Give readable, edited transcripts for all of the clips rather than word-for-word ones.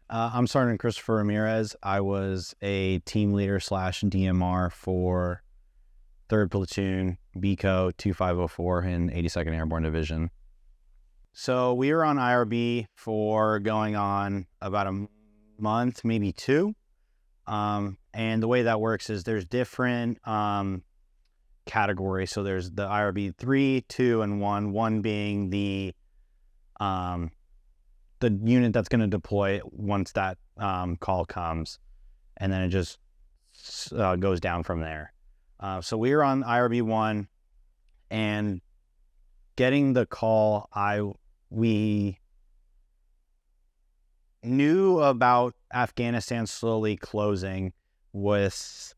I'm Sergeant Christopher Ramirez. I was a team leader slash DMR for 3rd Platoon, BCO 2504 in 82nd Airborne Division. So we were on IRB for going on about a month, maybe 2. And the way that works is there's different categories. So there's the IRB 3, 2, and 1. 1 being the unit that's going to deploy once that call comes, and then it just goes down from there. So we were on IRB 1, and getting the call, we knew about Afghanistan slowly closing with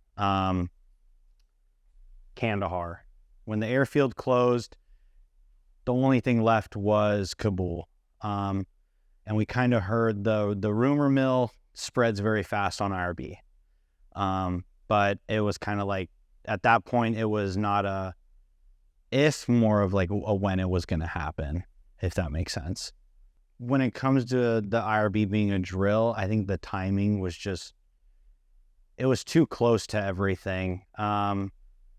Kandahar. When the airfield closed, the only thing left was Kabul. And we kind of heard the rumor mill spreads very fast on IRB. But it was kind of like, at that point, it was not a if, more of like a when it was going to happen, if that makes sense. When it comes to the IRB being a drill, I think the timing was just, it was too close to everything.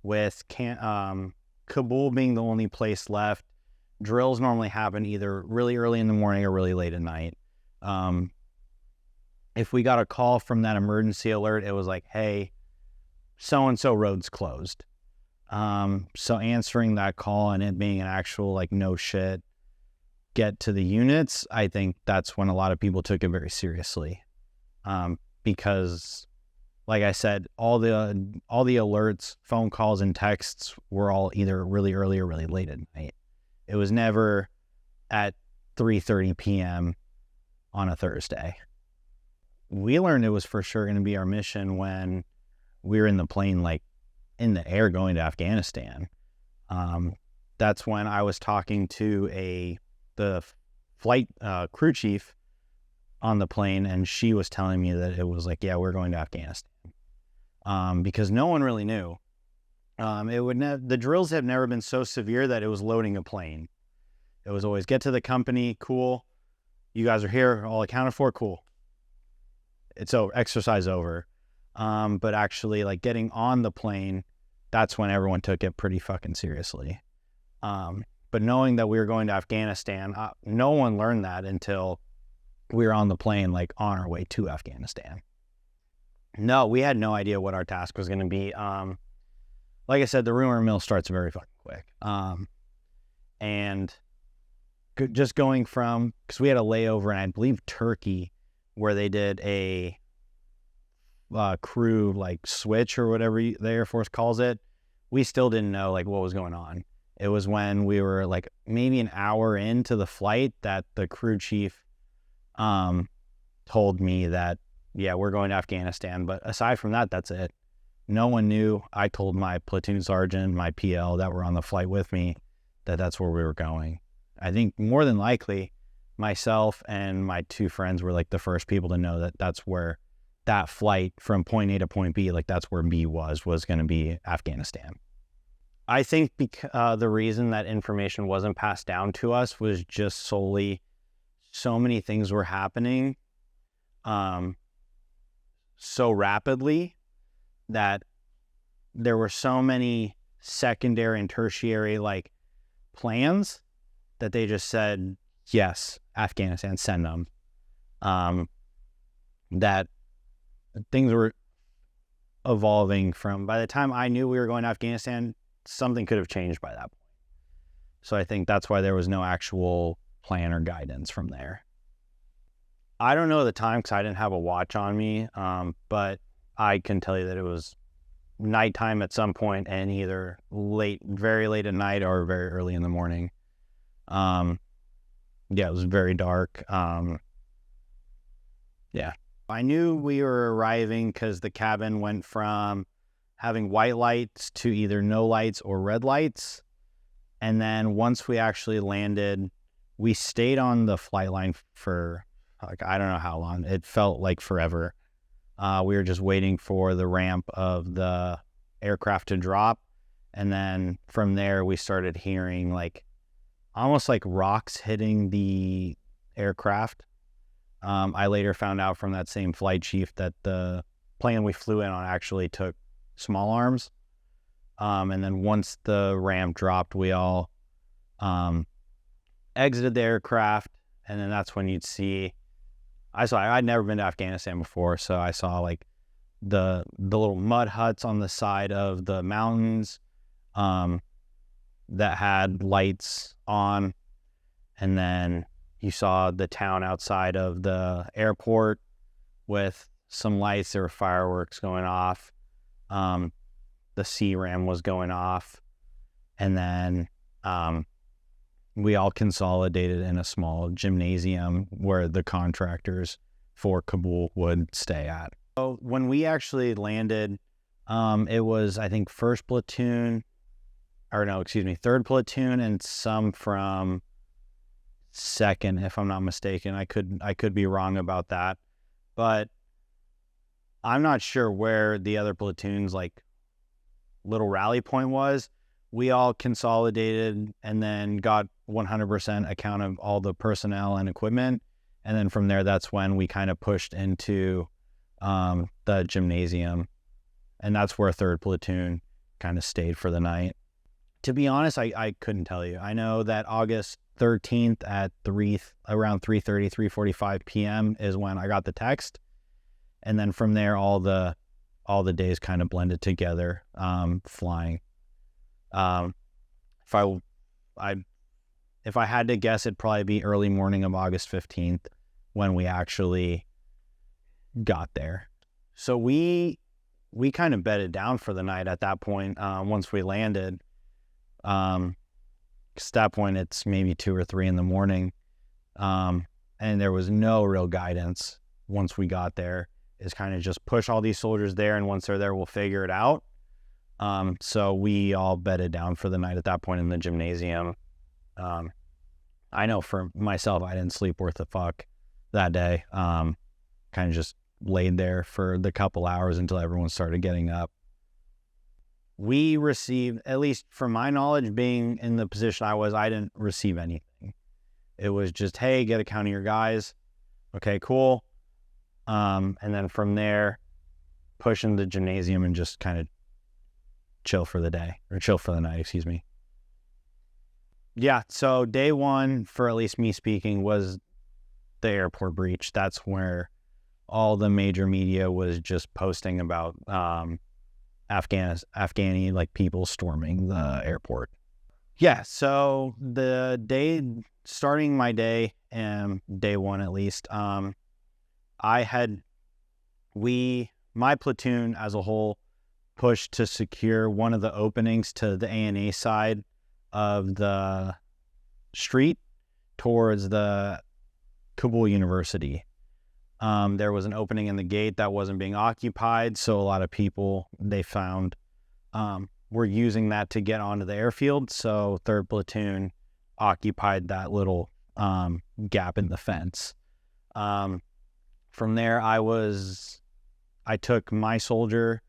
With Kabul being the only place left, drills normally happen either really early in the morning or really late at night. If we got a call from that emergency alert, it was like, hey, so-and-so road's closed. So answering that call and it being an actual, like, no shit, get to the units, I think that's when a lot of people took it very seriously. Because, like I said, all the alerts, phone calls, and texts were all either really early or really late at night. It was never at 3:30 p.m. on a Thursday. We learned it was for sure going to be our mission when we were in the plane, like in the air going to Afghanistan. That's when I was talking to the flight crew chief on the plane, and she was telling me that it was like, yeah, we're going to Afghanistan. Because no one really knew. The drills have never been so severe that it was loading a plane. It was always get to the company, cool. You guys are here, all accounted for, cool. It's over, exercise over. But actually, like, getting on the plane, that's when everyone took it pretty fucking seriously. But knowing that we were going to Afghanistan, no one learned that until we were on the plane, like on our way to Afghanistan. No, we had no idea what our task was going to be. Like I said, the rumor mill starts very fucking quick. And just going from, because we had a layover in, I believe, Turkey, where they did a crew, like, switch or whatever the Air Force calls it. We still didn't know, like, what was going on. It was when we were, like, maybe an hour into the flight that the crew chief told me that, yeah, we're going to Afghanistan. But aside from that, that's it. No one knew. I told my platoon sergeant, my PL that were on the flight with me, that that's where we were going. I think more than likely, myself and my 2 friends were like the first people to know that that's where that flight from point A to point B, like that's where B was going to be Afghanistan. I think the reason that information wasn't passed down to us was just solely so many things were happening so rapidly that there were so many secondary and tertiary, like, plans that they just said, yes, Afghanistan, send them. That things were evolving from, by the time I knew we were going to Afghanistan, something could have changed by that point. So I think that's why there was no actual plan or guidance from there. I don't know the time because I didn't have a watch on me, but I can tell you that it was nighttime at some point, and either very late at night or very early in the morning. Yeah, it was very dark. Yeah. I knew we were arriving because the cabin went from having white lights to either no lights or red lights. And then once we actually landed, we stayed on the flight line for, like, I don't know how long. It felt like forever. We were just waiting for the ramp of the aircraft to drop. And then from there, we started hearing, like, almost like rocks hitting the aircraft. I later found out from that same flight chief that the plane we flew in on actually took small arms. And then once the ramp dropped, we all exited the aircraft, and then that's when you'd see. I'd never been to Afghanistan before, so I saw like the little mud huts on the side of the mountains that had lights on, and then you saw the town outside of the airport with some lights. There were fireworks going off. The CRAM was going off, and then we all consolidated in a small gymnasium where the contractors for Kabul would stay at. So when we actually landed, it was, I think, third platoon, and some from second, if I'm not mistaken. I could be wrong about that, but I'm not sure where the other platoon's like little rally point was. We all consolidated and then got 100% account of all the personnel and equipment. And then from there, that's when we kind of pushed into the gymnasium. And that's where 3rd Platoon kind of stayed for the night. To be honest, I couldn't tell you. I know that August 13th at around 3:30, 3:45 p.m. is when I got the text. And then from there, all the days kind of blended together, flying. If I had to guess, it'd probably be early morning of August 15th when we actually got there. So we kind of bedded down for the night at that point. Once we landed, 'cause at that point it's maybe 2 or 3 in the morning, and there was no real guidance. Once we got there, is kind of just push all these soldiers there, and once they're there, we'll figure it out. So we all bedded down for the night at that point in the gymnasium. I know for myself, I didn't sleep worth a fuck that day. Kind of just laid there for the couple hours until everyone started getting up. We received, at least from my knowledge, being in the position I didn't receive anything. It was just, hey, get a count of your guys. Okay, cool. And then from there, push into the gymnasium and just kind of chill for the night, excuse me. Yeah, so day one, for at least me speaking, was the airport breach. That's where all the major media was just posting about Afghani like people storming the airport. Yeah, so starting my day, day one at least, my platoon as a whole pushed to secure one of the openings to the ANA side of the street towards the Kabul University. There was an opening in the gate that wasn't being occupied, so a lot of people they found were using that to get onto the airfield. So 3rd Platoon occupied that little gap in the fence. From there, I took my soldier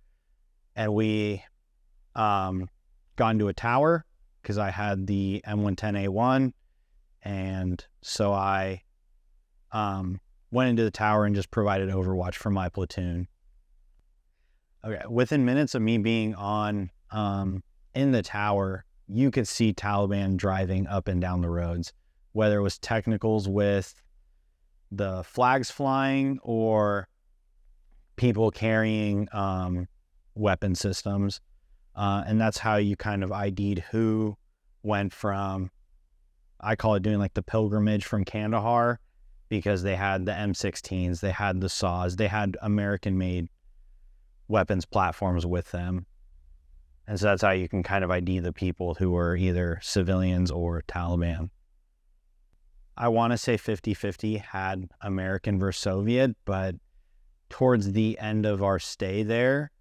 and we got into a tower because I had the M110A1, and so I went into the tower and just provided overwatch for my platoon. Okay, within minutes of me being on in the tower, you could see Taliban driving up and down the roads, whether it was technicals with the flags flying or people carrying weapon systems. And that's how you kind of ID'd who went from, I call it doing like the pilgrimage from Kandahar, because they had the M16s, they had the SAWs, they had American-made weapons platforms with them. And so that's how you can kind of ID the people who were either civilians or Taliban. I want to say 50-50 had American versus Soviet, but towards the end of our stay there,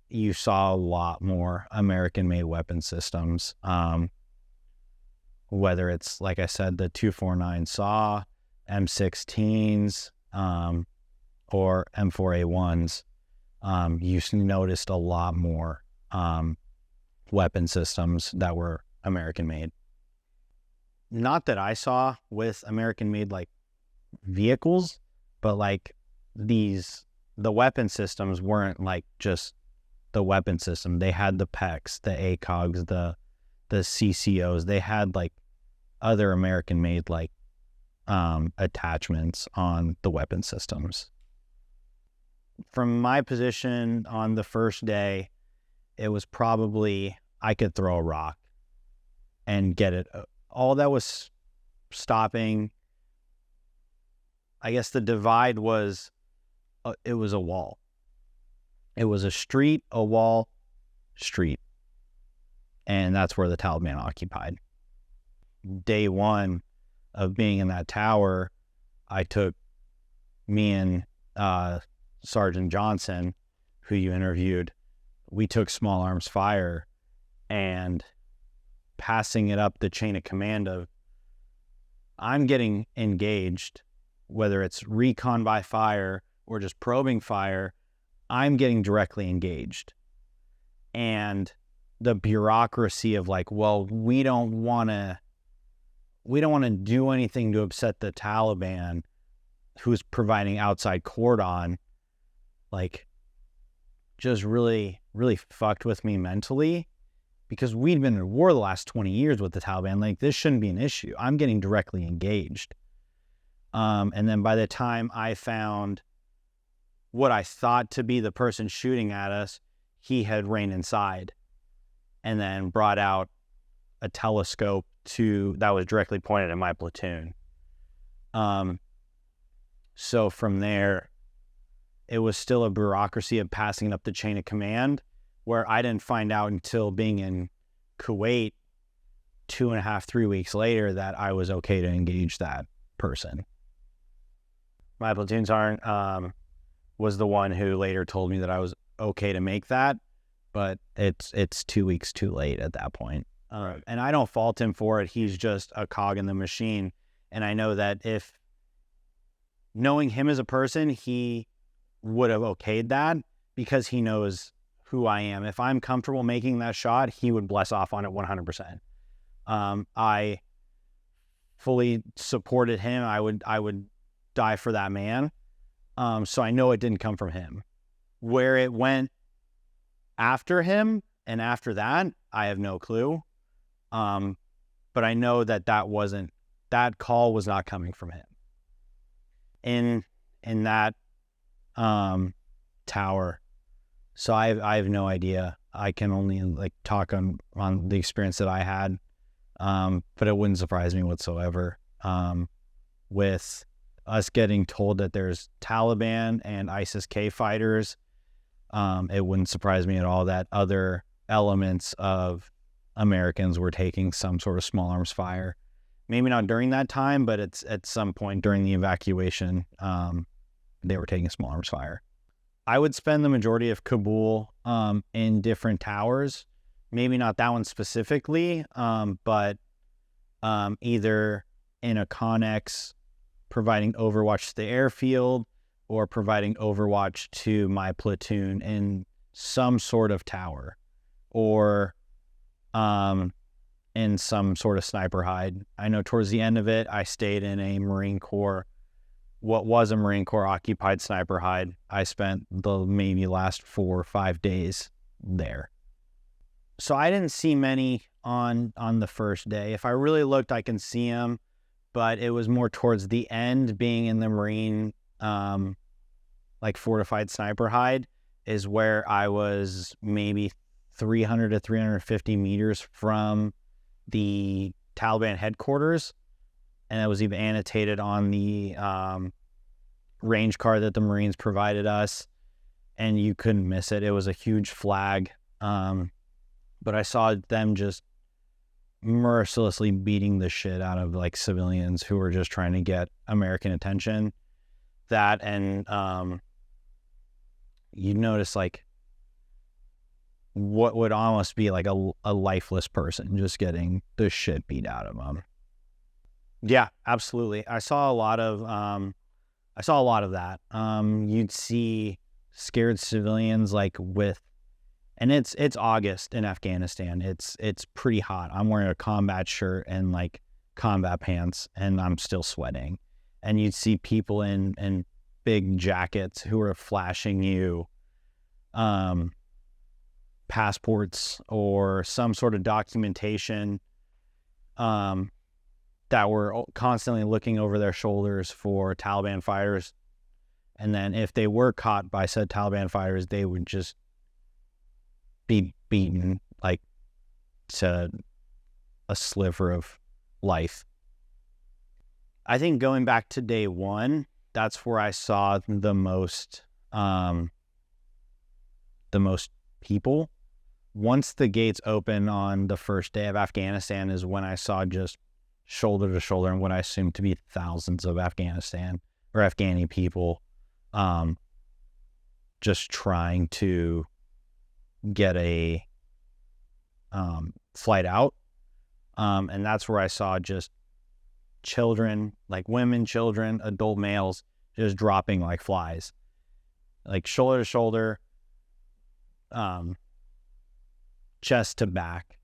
you saw a lot more American-made weapon systems. Whether it's, like I said, the 249 SAW, M16s, or M4A1s, you noticed a lot more weapon systems that were American-made. Not that I saw with American-made like vehicles, but like the weapon systems weren't like just the weapon system. They had the PECs, the ACOGs, the CCOs. They had like other American made like attachments on the weapon systems. From my position on the first day, it was probably I could throw a rock and get it. All that was stopping, I guess the divide was, it was a wall. It was a street, a wall, street. And that's where the Taliban occupied. Day one of being in that tower, I took me and Sergeant Johnson, who you interviewed, we took small arms fire, and passing it up the chain of command of, I'm getting engaged, whether it's recon by fire or just probing fire, I'm getting directly engaged. And the bureaucracy of like, well, we don't want to do anything to upset the Taliban, who's providing outside cordon, like just really, really fucked with me mentally, because we'd been in war the last 20 years with the Taliban. Like, this shouldn't be an issue. I'm getting directly engaged. And then by the time I found what I thought to be the person shooting at us, he had ran inside and then brought out a telescope that was directly pointed at my platoon. So from there, it was still a bureaucracy of passing it up the chain of command, where I didn't find out until being in Kuwait 2.5, 3 weeks later that I was okay to engage that person. My platoon sergeant was the one who later told me that I was okay to make that, but it's 2 weeks too late at that point. And I don't fault him for it. He's just a cog in the machine. And I know that if knowing him as a person, he would have okayed that because he knows who I am. If I'm comfortable making that shot, he would bless off on it 100%. I fully supported him. I would die for that man. So I know it didn't come from him. Where it went after him and after that, I have no clue. But I know that call was not coming from him. In that tower. So I have no idea. I can only like talk on the experience that I had. But it wouldn't surprise me whatsoever. With us getting told that there's Taliban and ISIS-K fighters, it wouldn't surprise me at all that other elements of Americans were taking some sort of small arms fire. Maybe not during that time, but it's at some point during the evacuation, they were taking small arms fire. I would spend the majority of Kabul in different towers. Maybe not that one specifically, but either in a Connex providing overwatch to the airfield or providing overwatch to my platoon in some sort of tower, or in some sort of sniper hide. I know towards the end of it, I stayed in a Marine Corps, what was a Marine Corps occupied sniper hide. I spent the maybe last 4 or 5 days there. So I didn't see many on the first day. If I really looked, I can see them, but it was more towards the end, being in the Marine, like fortified sniper hide is where I was maybe 300 to 350 meters from the Taliban headquarters. And it was even annotated on the range card that the Marines provided us, and you couldn't miss it. It was a huge flag. But I saw them just mercilessly beating the shit out of like civilians who were just trying to get American attention. That, and you notice like what would almost be like a lifeless person just getting the shit beat out of them. Yeah, absolutely. I saw a lot of that. You'd see scared civilians like with, and it's August in Afghanistan. It's pretty hot. I'm wearing a combat shirt and like combat pants, and I'm still sweating. And you'd see people in big jackets who are flashing you passports or some sort of documentation, that were constantly looking over their shoulders for Taliban fighters. And then if they were caught by said Taliban fighters, they would just be beaten like to a sliver of life. I think going back to day one, that's where I saw the most people. Once the gates open on the first day of Afghanistan is when I saw just shoulder to shoulder and what I assumed to be thousands of Afghanistan or Afghani people just trying to get a flight out. And that's where I saw just children, like women, children, adult males, just dropping like flies, like shoulder to shoulder, chest to back.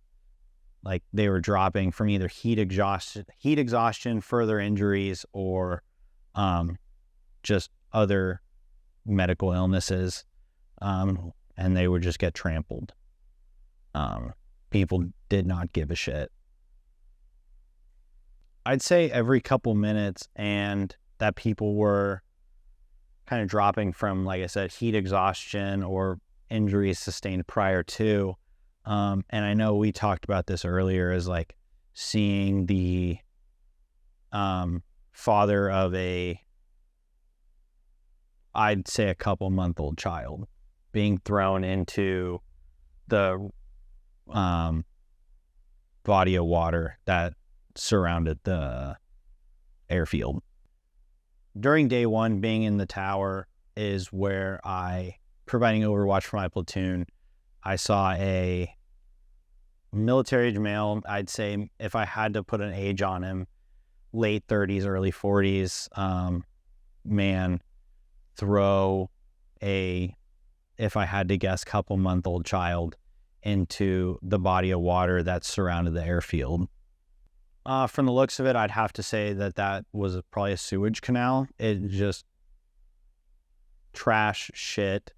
Like they were dropping from either heat exhaustion, further injuries, or just other medical illnesses, and they would just get trampled. People did not give a shit. I'd say every couple minutes, and that people were kind of dropping from, like I said, heat exhaustion or injuries sustained prior to. And I know we talked about this earlier, as like seeing the father of I'd say a couple-month-old child being thrown into the body of water that surrounded the airfield. During day one, being in the tower is where providing overwatch for my platoon, I saw a military male. I'd say if I had to put an age on him, late 30s, early 40s, man, throw if I had to guess, couple-month-old child into the body of water that surrounded the airfield. From the looks of it, I'd have to say that was probably a sewage canal. It just trash, shit,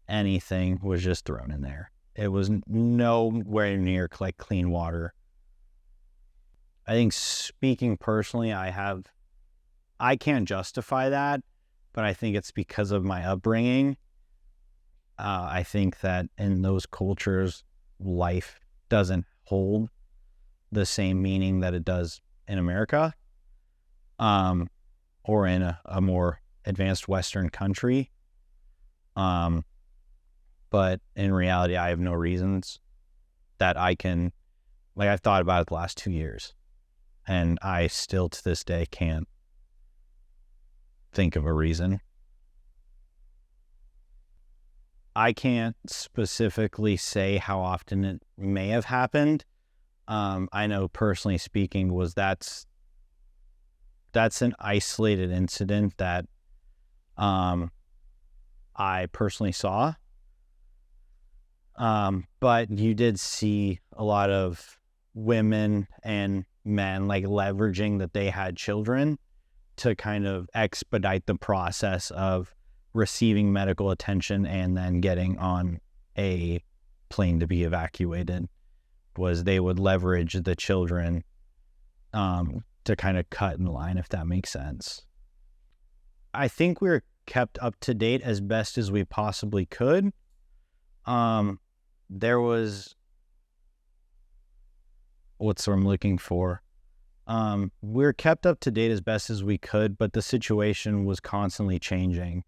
anything was just thrown in there. It was nowhere near like clean water. I think, speaking personally, I can't justify that, but I think it's because of my upbringing. I think that in those cultures, life doesn't hold the same meaning that it does in America, or in a more advanced Western country. But in reality, I have no reasons that I can, like, I've thought about it the last 2 years, and I still to this day can't think of a reason. I can't specifically say how often it may have happened. I know, personally speaking, that's an isolated incident that I personally saw. But you did see a lot of women and men like leveraging that they had children to kind of expedite the process of receiving medical attention and then getting on a plane to be evacuated. Was they would leverage the children to kind of cut in line, if that makes sense. I think we were kept up to date as best as we possibly could. There was, what's what I'm looking for? We're kept up to date as best as we could, but the situation was constantly changing.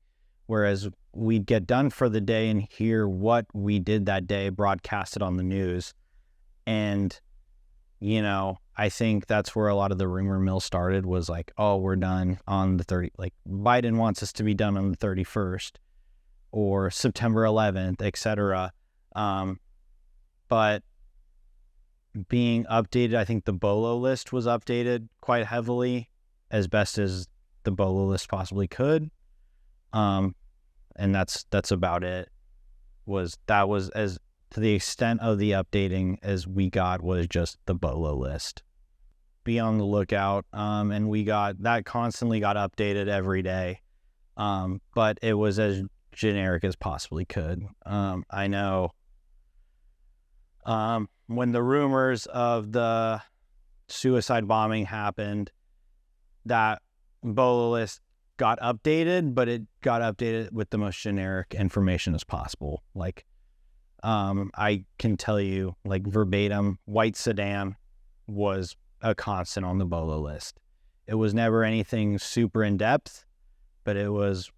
Whereas we'd get done for the day and hear what we did that day broadcasted on the news. And, you know, I think that's where a lot of the rumor mill started, was like, oh, we're done on the 30th. Like, Biden wants us to be done on the 31st or September 11th, etc. But being updated, I think the BOLO list was updated quite heavily, as best as the BOLO list possibly could. And that's about it. That was as to the extent of the updating as we got, was just the BOLO list. Be on the lookout. And that constantly got updated every day. But it was as generic as possibly could. I know when the rumors of the suicide bombing happened, that BOLO list got updated, but it got updated with the most generic information as possible. Like, I can tell you, like, verbatim, white sedan was a constant on the BOLO list. It was never anything super in depth, but it was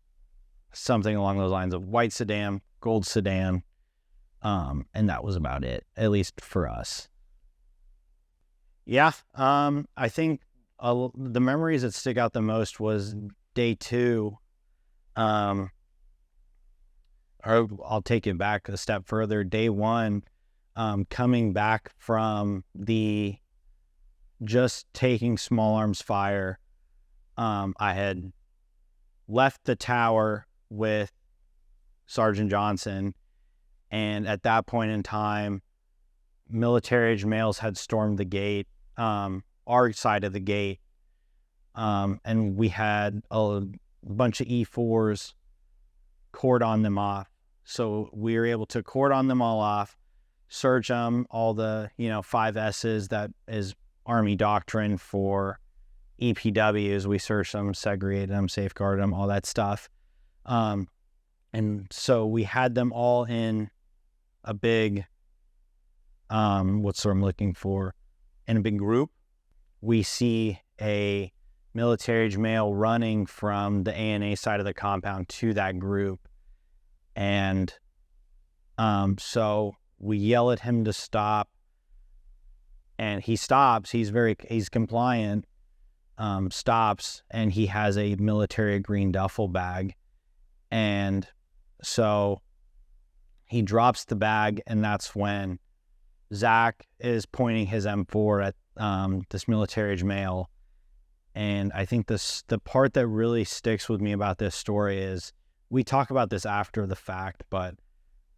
something along those lines of white sedan, gold sedan, and that was about it, at least for us. Yeah, I think the memories that stick out the most was day 2. Or I'll take it back a step further. Day 1, coming back from the just taking small arms fire. I had left the tower with Sergeant Johnson, and at that point in time, military-age males had stormed the gate, our side of the gate, and we had a bunch of E4s cordon them off. So we were able to cordon them all off, search them, all the 5 S's that is Army doctrine for EPWs. We searched them, segregated them, safeguarded them, all that stuff. And so we had them all in a big, what's what I'm looking for, in a big group. We see a military-age male running from the ANA side of the compound to that group. And so we yell at him to stop, and he stops. He's compliant, stops, and he has a military green duffel bag. And so he drops the bag, and that's when Zach is pointing his M4 at this military-age male. And I think the part that really sticks with me about this story is, we talk about this after the fact, but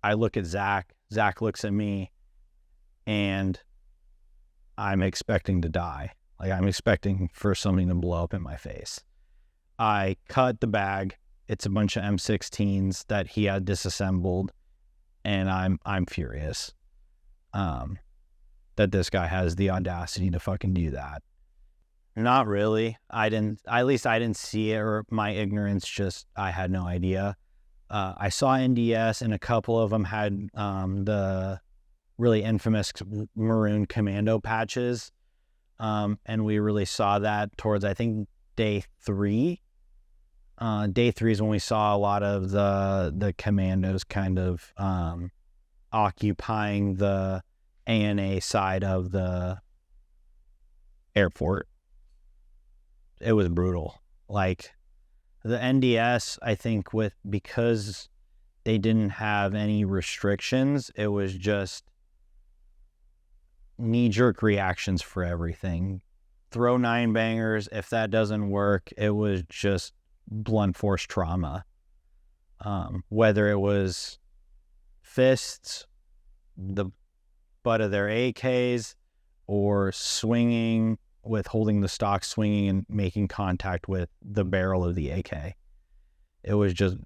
I look at Zach looks at me, and I'm expecting to die. Like, I'm expecting for something to blow up in my face. I cut the bag. It's a bunch of M16s that he had disassembled, and I'm furious that this guy has the audacity to fucking do that. Not really. I didn't see it, or my ignorance, just, I had no idea. I saw NDS, and a couple of them had the really infamous maroon commando patches. And we really saw that towards, I think, day 3. Day 3 is when we saw a lot of the commandos kind of occupying the ANA side of the airport. It was brutal. Like, the NDS, I think, because they didn't have any restrictions, it was just knee-jerk reactions for everything. Throw 9-bangers. If that doesn't work, it was just blunt force trauma. Whether it was fists, the butt of their AKs, or swinging, holding the stock, swinging and making contact with the barrel of the AK. It was just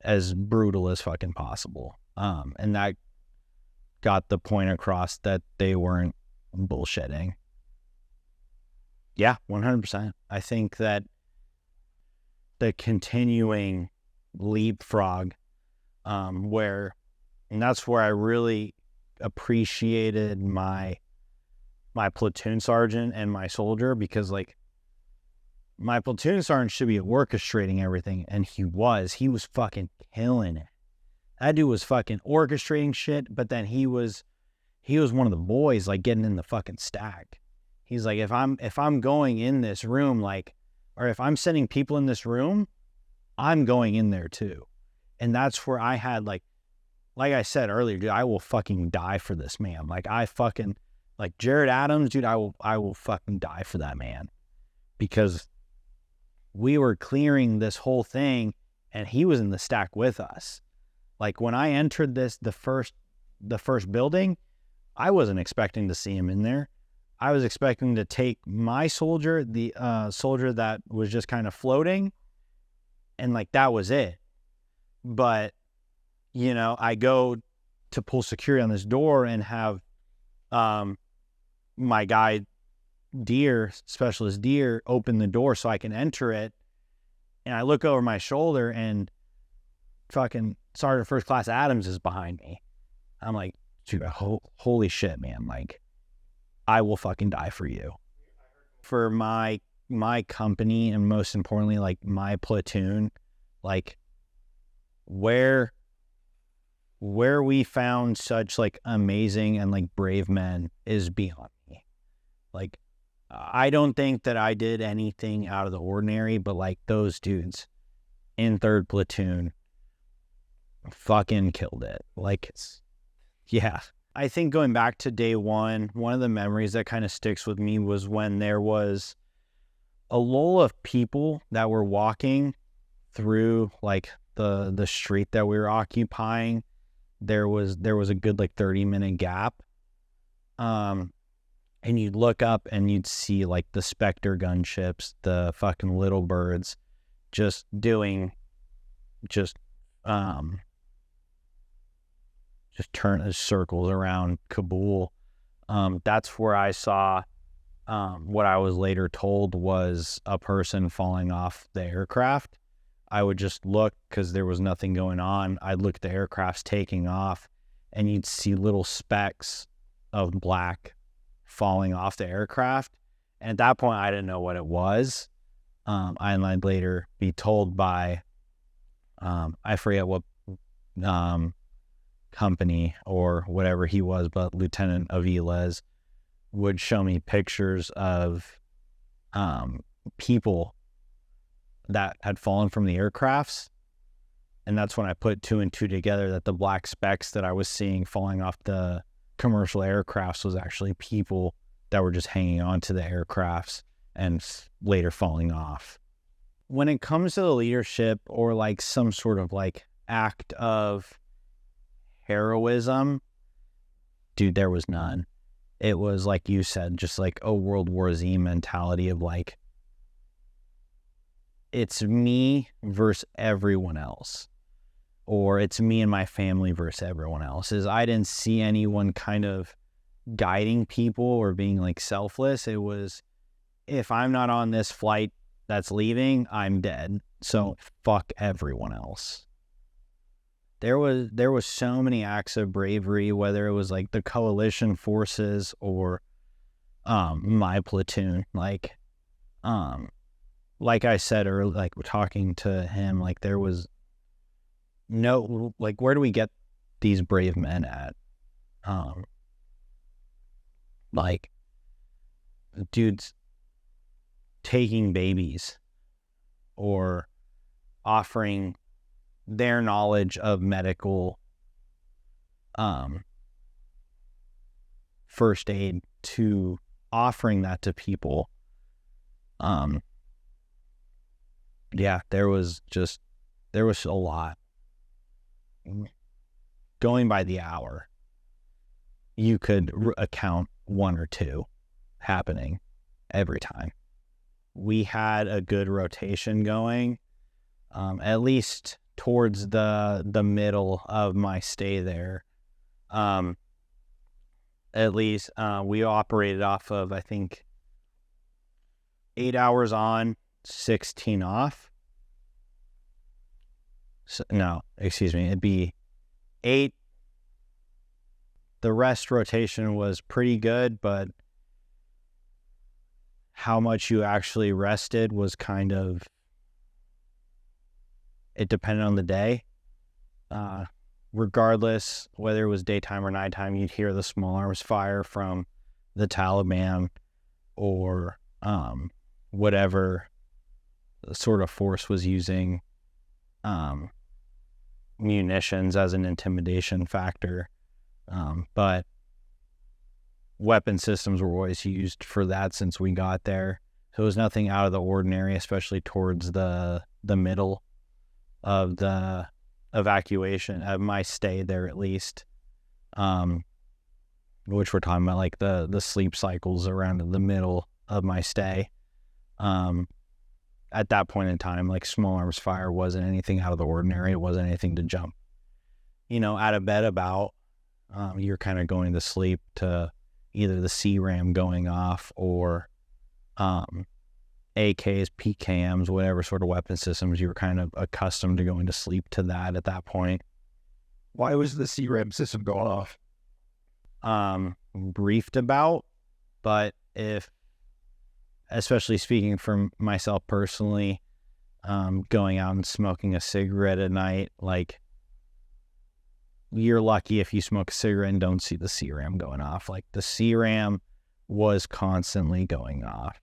as brutal as fucking possible. And that got the point across that they weren't bullshitting. Yeah, 100%. I think that the continuing leapfrog, and that's where I really appreciated my platoon sergeant and my soldier, because, like, my platoon sergeant should be orchestrating everything, and he was fucking killing it. That dude was fucking orchestrating shit, but then he was one of the boys, like, getting in the fucking stack. He's like, if I'm going in this room, like, or if I'm sending people in this room, I'm going in there too. And that's where I had, like I said earlier, dude, I will fucking die for this man. Like, like Jared Adams, dude, I will fucking die for that man, because we were clearing this whole thing and he was in the stack with us. Like, when I entered the first building, I wasn't expecting to see him in there. I was expecting to take my soldier, the soldier that was just kind of floating, And like, that was it. But, you know, I go to pull security on this door and have my guy specialist Deer open the door so I can enter it. And I look over my shoulder and fucking Sergeant First Class Adams is behind me. I'm like, dude, holy shit, man. Like, I will fucking die for you. For my company, and most importantly, like my platoon, like where we found such like amazing and like brave men is beyond me. Like, I don't think that I did anything out of the ordinary, but like those dudes in 3rd Platoon fucking killed it. Like, yeah. I think going back to day one of the memories that kind of sticks with me was when there was a lull of people that were walking through like the street that we were occupying. There was a good like 30-minute gap. And you'd look up and you'd see like the Spectre gunships, the fucking Little Birds, just doing, turn circles around Kabul. That's where I saw what I was later told was a person falling off the aircraft. I would just look because there was nothing going on. I'd look at the aircrafts taking off and you'd see little specks of black falling off the aircraft. And at that point, I didn't know what it was. I'd later be told by, I forget what company or whatever he was, but Lieutenant Aviles would show me pictures of people that had fallen from the aircrafts. And that's when I put 2 and 2 together, that the black specks that I was seeing falling off the commercial aircrafts was actually people that were just hanging on to the aircrafts and later falling off. When it comes to the leadership or like some sort of like act of heroism, dude, there was none. It was like you said, just like a World War Z mentality of like, it's me versus everyone else. Or it's me and my family versus everyone else. I didn't see anyone kind of guiding people or being like selfless. It was, if I'm not on this flight that's leaving, I'm dead. So fuck everyone else. There was so many acts of bravery, whether it was like the coalition forces or my platoon. Like I said earlier, like we're talking to him, like there was no, like, where do we get these brave men at? Like, dudes taking babies or offering their knowledge of medical first aid to offering that to people. Yeah, there was a lot. Going by the hour, you could account 1 or 2 happening every time. We had a good rotation going, at least towards the middle of my stay there. At least we operated off of, I think, 8 hours on, 16 off. So, no, excuse me, it'd be 8. The rest rotation was pretty good, but how much you actually rested was kind of, it depended on the day. Regardless, whether it was daytime or nighttime, you'd hear the small arms fire from the Taliban or whatever sort of force was using munitions as an intimidation factor. But weapon systems were always used for that since we got there. So it was nothing out of the ordinary, especially towards the middle of the evacuation of my stay there, at least. Which we're talking about, like the sleep cycles around the middle of my stay. at that point in time, like small arms fire wasn't anything out of the ordinary. It wasn't anything to jump, out of bed about. You're kind of going to sleep to either the CRAM going off or AKs, PKMs, whatever sort of weapon systems. You were kind of accustomed to going to sleep to that at that point. Why was the CRAM system going off? Briefed about, but especially speaking for myself personally, going out and smoking a cigarette at night, like, you're lucky if you smoke a cigarette and don't see the CRAM going off. Like, the CRAM was constantly going off,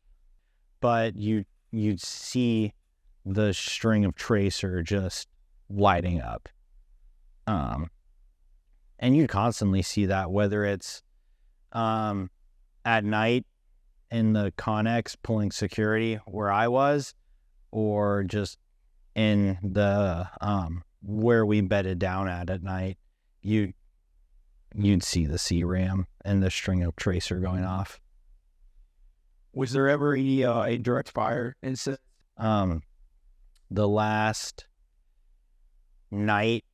but you'd see the string of tracer just lighting up. And you constantly see that, whether it's at night in the Connex pulling security where I was, or just in the where we bedded down at night, you'd see the CRAM and the string of tracer going off. Was there ever a direct fire incident? The last night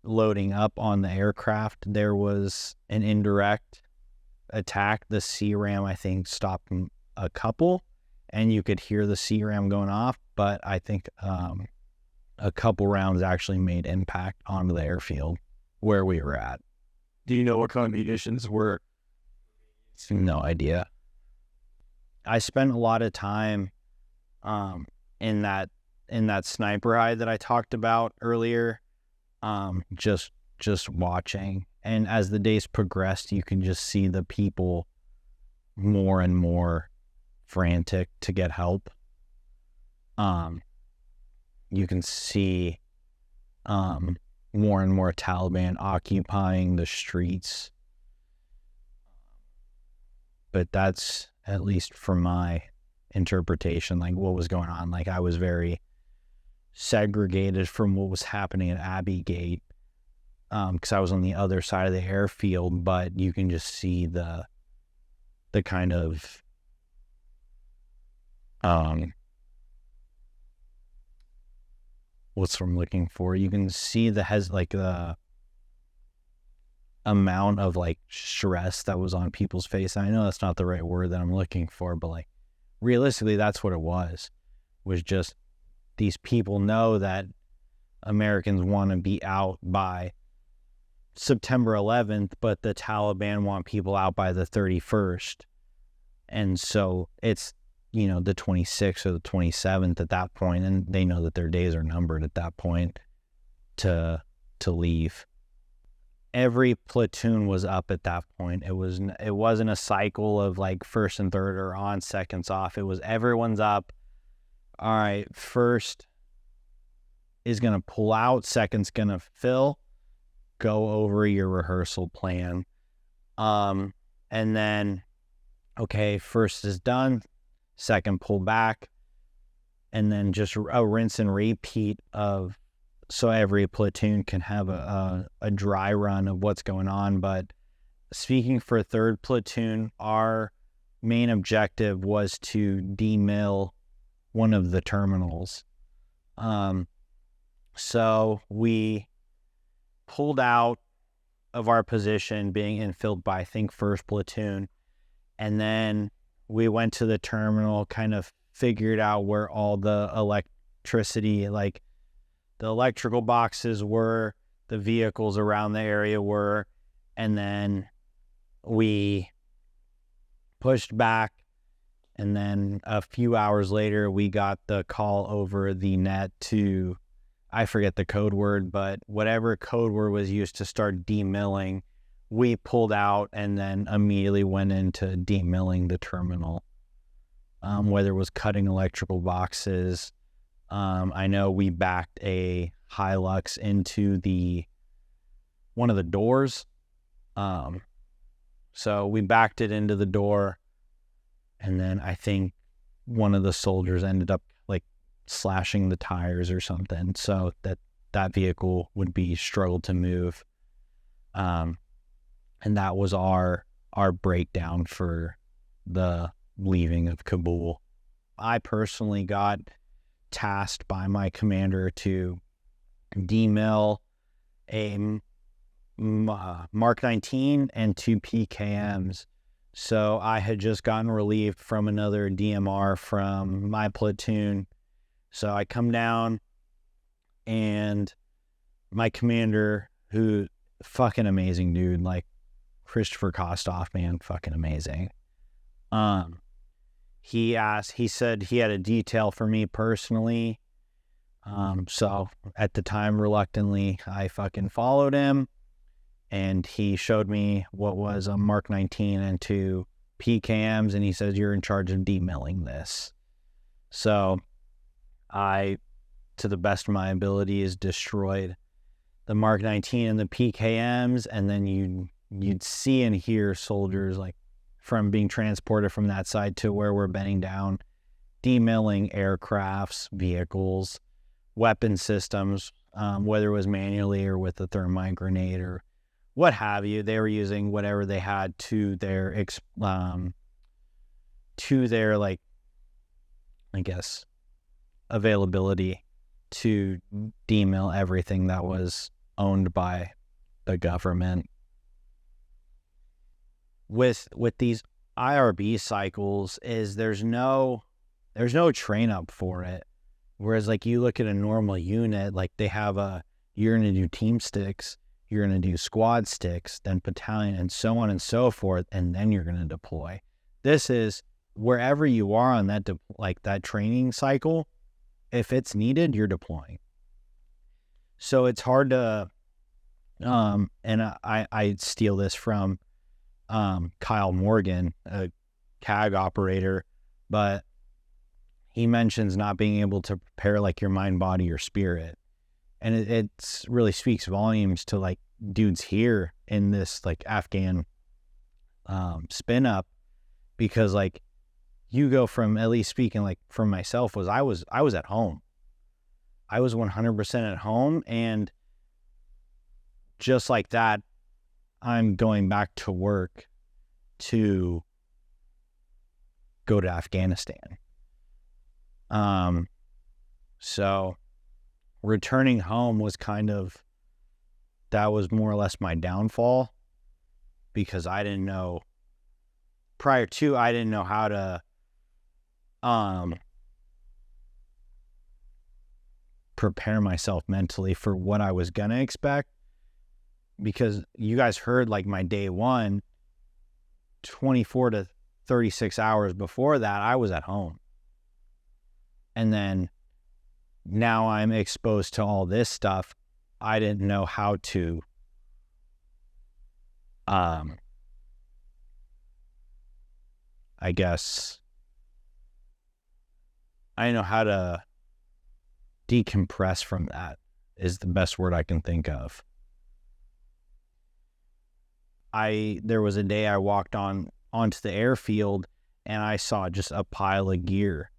loading up on the aircraft, there was an indirect attack. The CRAM, I think, stopped a couple, and you could hear the CRAM going off, but I think a couple rounds actually made impact onto the airfield where we were at. Do you know what kind of conditions were? No idea. I spent a lot of time in that sniper hide that I talked about earlier, just watching. And as the days progressed, you can just see the people more and more frantic to get help. You can see more and more Taliban occupying the streets. But that's, at least from my interpretation, like what was going on. Like, I was very segregated from what was happening at Abbey Gate, because I was on the other side of the airfield, but you can just see the kind of what's I'm looking for. You can see the amount of like stress that was on people's face. I know that's not the right word that I'm looking for, but like realistically, that's what it was just these people know that Americans want to be out by September 11th, but the Taliban want people out by the 31st. And so it's, the 26th or the 27th at that point, and they know that their days are numbered at that point to leave. Every platoon was up at that point. It wasn't a cycle of like first and third or on, seconds off. It was everyone's up. All right, first is going to pull out, second's going to fill, go over your rehearsal plan. And then, okay, first is done, second pull back, and then just a rinse and repeat of, so every platoon can have a dry run of what's going on. But speaking for third platoon, our main objective was to demill one of the terminals. So we pulled out of our position being infilled by, I think, first platoon. And then we went to the terminal, kind of figured out where all the electricity, like the electrical boxes were, the vehicles around the area were, and then we pushed back. And then a few hours later, we got the call over the net to, I forget the code word, but whatever code word was used to start demilling, we pulled out and then immediately went into demilling the terminal. Whether it was cutting electrical boxes, I know we backed a Hilux into one of the doors. So we backed it into the door, and then I think one of the soldiers ended up like slashing the tires or something, so that vehicle would be struggled to move. And that was our breakdown for the leaving of Kabul. I personally got tasked by my commander to demil a Mark 19 and 2 PKMs. So I had just gotten relieved from another DMR from my platoon. So I come down, and my commander, who fucking amazing dude, like Christopher Kostoff, man, fucking amazing. He said he had a detail for me personally. So at the time, reluctantly, I fucking followed him, and he showed me what was a Mark 19 and 2 PKMs, and he says, you're in charge of demilling this. So I, to the best of my abilities, destroyed the Mark 19 and the PKMs, and then you'd see and hear soldiers, like, from being transported from that side to where we're bedding down, demilling aircrafts, vehicles, weapon systems, whether it was manually or with a thermite grenade or what have you. They were using whatever they had to their like, I guess, availability to demil everything that was owned by the government. With these IRB cycles, is there's no train up for it. Whereas, like, you look at a normal unit, like, they have you're going to do team sticks, you're going to do squad sticks, then battalion, and so on and so forth, and then you're going to deploy. This is wherever you are on that, that training cycle, if it's needed, you're deploying. So it's hard to, and I steal this from Kyle Morgan, a CAG operator, but he mentions not being able to prepare, like, your mind, body, or spirit. And it really speaks volumes to, like, dudes here in this, like, Afghan spin up, because, like, you go from, at least speaking, like, for myself, I was at home. I was 100% at home, and just like that, I'm going back to work to go to Afghanistan. So returning home was that was more or less my downfall, because I didn't know how to prepare myself mentally for what I was gonna expect. Because you guys heard, like, my day one, 24 to 36 hours before that, I was at home. And then now I'm exposed to all this stuff. I didn't know how to, I guess, I didn't know how to decompress from that, is the best word I can think of. There was a day I walked onto the airfield, and I saw just a pile of gear,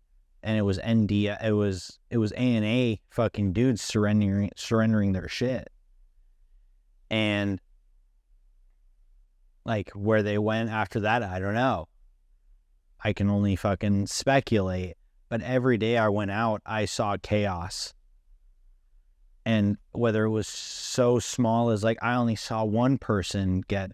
and it was it was ANA fucking dudes surrendering their shit. And, like, where they went after that, I don't know. I can only fucking speculate. But every day I went out, I saw chaos. And whether it was so small as, like, I only saw one person get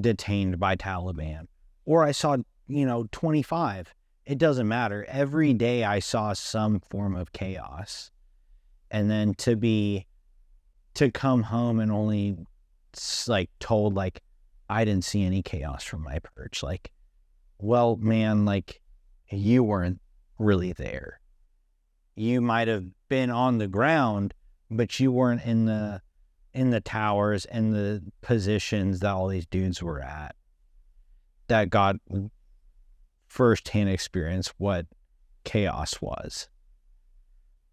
detained by Taliban, or I saw, 25. It doesn't matter. Every day I saw some form of chaos. And then to come home and only, like, told, like, I didn't see any chaos from my perch. Like, well, man, like, you weren't really there. You might have been on the ground, but you weren't in the towers and the positions that all these dudes were at, that got first-hand experience what chaos was.